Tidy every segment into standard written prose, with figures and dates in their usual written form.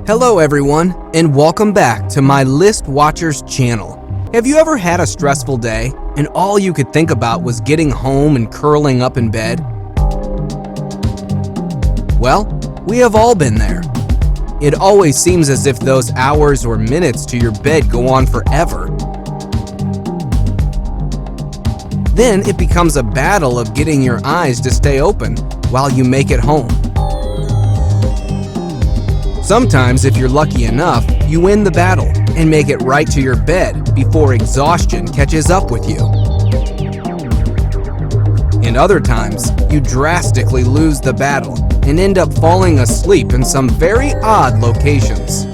Hello everyone, and welcome back to my List Watchers channel. Have you ever had a stressful day, and all you could think about was getting home and curling up in bed? Well, we have all been there. It always seems as if those hours or minutes to your bed go on forever. Then it becomes a battle of getting your eyes to stay open while you make it home. Sometimes, if you're lucky enough, you win the battle and make it right to your bed before exhaustion catches up with you. And other times, you drastically lose the battle and end up falling asleep in some very odd locations.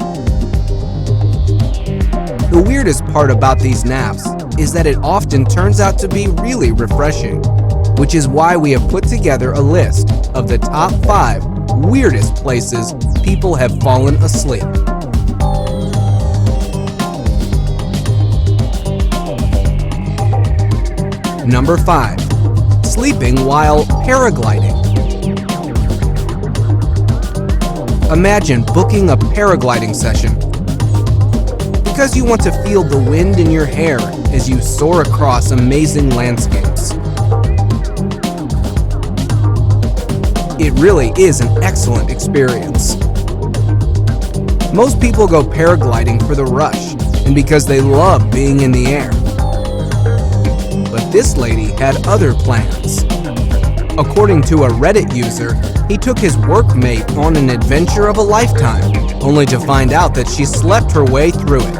The weirdest part about these naps is that it often turns out to be really refreshing, which is why we have put together a list of the top 5 weirdest places people have fallen asleep. Number 5. Sleeping while paragliding. Imagine booking a paragliding session because you want to feel the wind in your hair as you soar across amazing landscapes. It really is an excellent experience. Most people go paragliding for the rush and because they love being in the air. But this lady had other plans. According to a Reddit user, he took his workmate on an adventure of a lifetime, only to find out that she slept her way through it.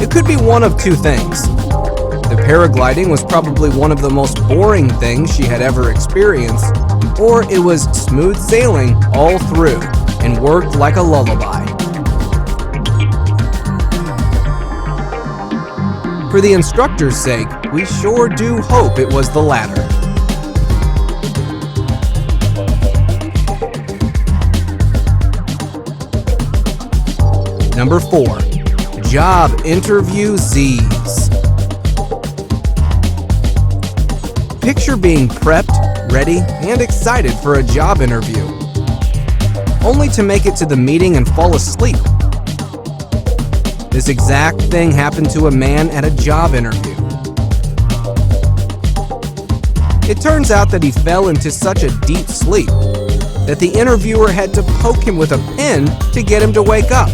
It could be one of two things. The paragliding was probably one of the most boring things she had ever experienced, or it was smooth sailing all through and worked like a lullaby. For the instructor's sake, we sure do hope it was the latter. Number 4. Job interview Z's. Picture being prepped, ready, and excited for a job interview, only to make it to the meeting and fall asleep. This exact thing happened to a man at a job interview. It turns out that he fell into such a deep sleep that the interviewer had to poke him with a pen to get him to wake up.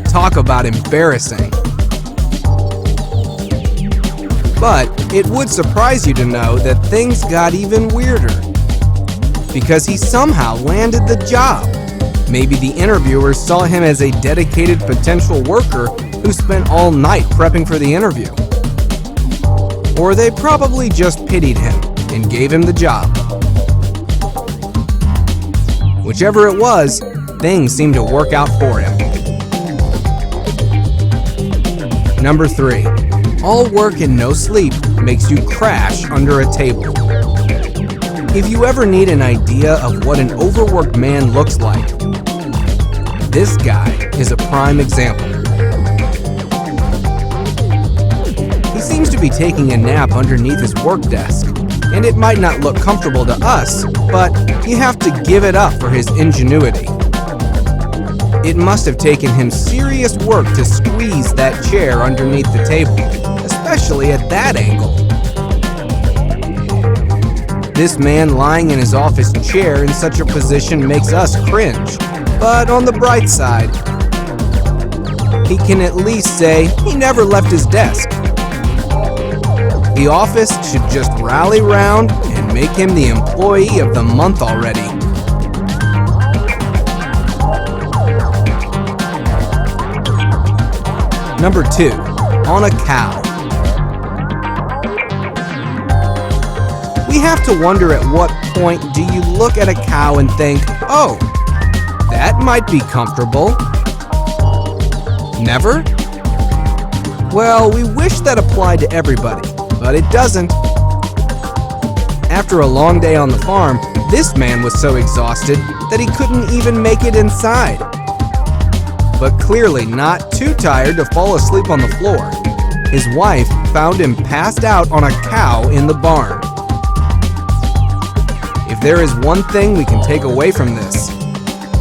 Talk about embarrassing. But it would surprise you to know that things got even weirder, because he somehow landed the job. Maybe the interviewers saw him as a dedicated potential worker who spent all night prepping for the interview. Or they probably just pitied him and gave him the job. Whichever it was, things seemed to work out for him. Number 3. All work and no sleep makes you crash under a table. If you ever need an idea of what an overworked man looks like, this guy is a prime example. He seems to be taking a nap underneath his work desk, and it might not look comfortable to us, but you have to give it up for his ingenuity. It must have taken him serious work to squeeze that chair underneath the table, especially at that angle. This man lying in his office chair in such a position makes us cringe, but on the bright side, he can at least say he never left his desk. The office should just rally round and make him the employee of the month already. Number 2. On a cow. We have to wonder, at what point do you look at a cow and think, oh, that might be comfortable? Never? Well, we wish that applied to everybody, but it doesn't. After a long day on the farm, this man was so exhausted that he couldn't even make it inside. But clearly not too tired to fall asleep on the floor. His wife found him passed out on a cow in the barn. If there is one thing we can take away from this,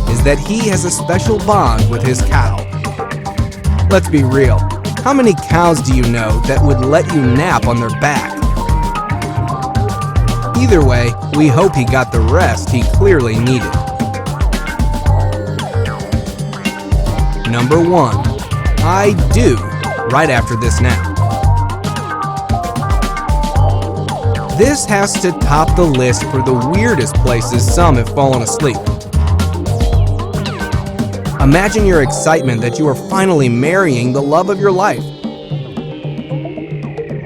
is that he has a special bond with his cow. Let's be real. How many cows do you know that would let you nap on their back? Either way, we hope he got the rest he clearly needed. Number 1. I do right after this nap. This has to top the list for the weirdest places some have fallen asleep. Imagine your excitement that you are finally marrying the love of your life.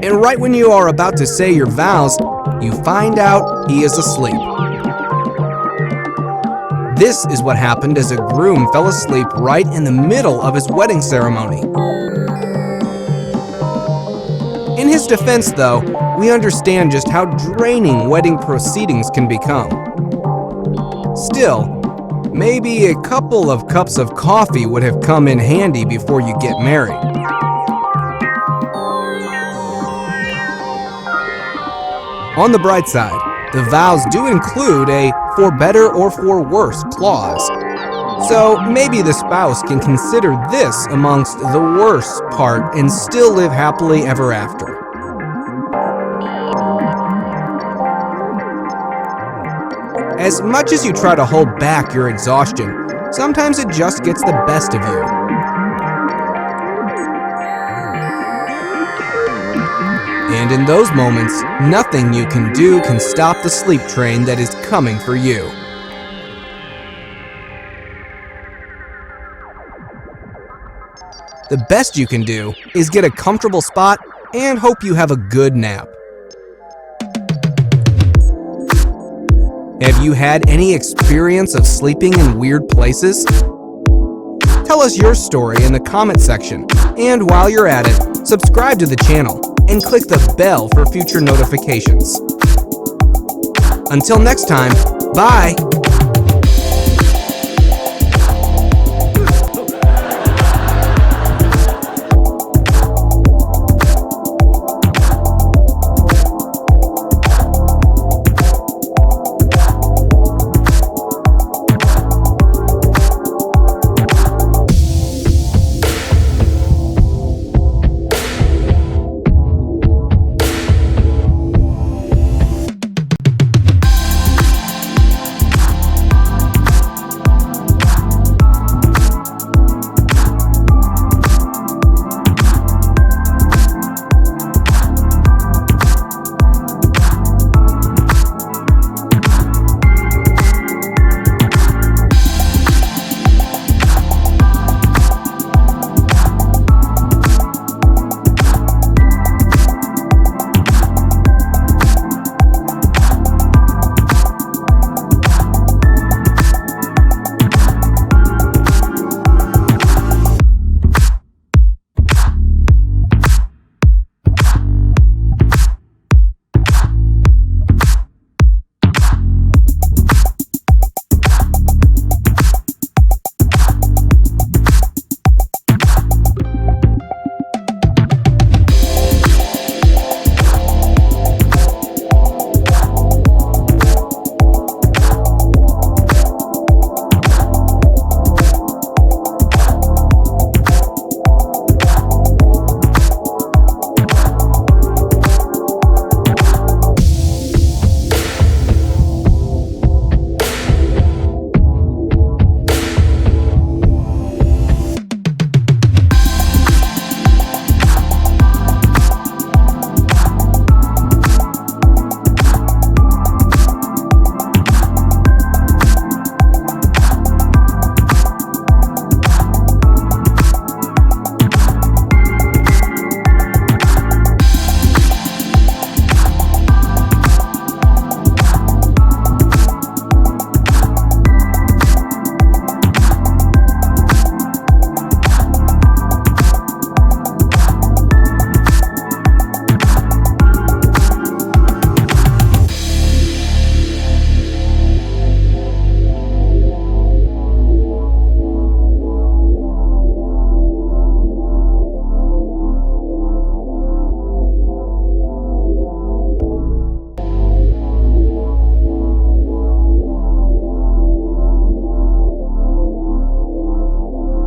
And right when you are about to say your vows, you find out he is asleep. This is what happened as a groom fell asleep right in the middle of his wedding ceremony. In his defense, though, we understand just how draining wedding proceedings can become. Still, maybe a couple of cups of coffee would have come in handy before you get married. On the bright side, the vows do include a "for better or for worse" clause. So maybe the spouse can consider this amongst the worst part and still live happily ever after. As much as you try to hold back your exhaustion, sometimes it just gets the best of you. And in those moments, nothing you can do can stop the sleep train that is coming for you. The best you can do is get a comfortable spot and hope you have a good nap. Have you had any experience of sleeping in weird places? Tell us your story in the comment section, and while you're at it, subscribe to the channel and click the bell for future notifications. Until next time, bye!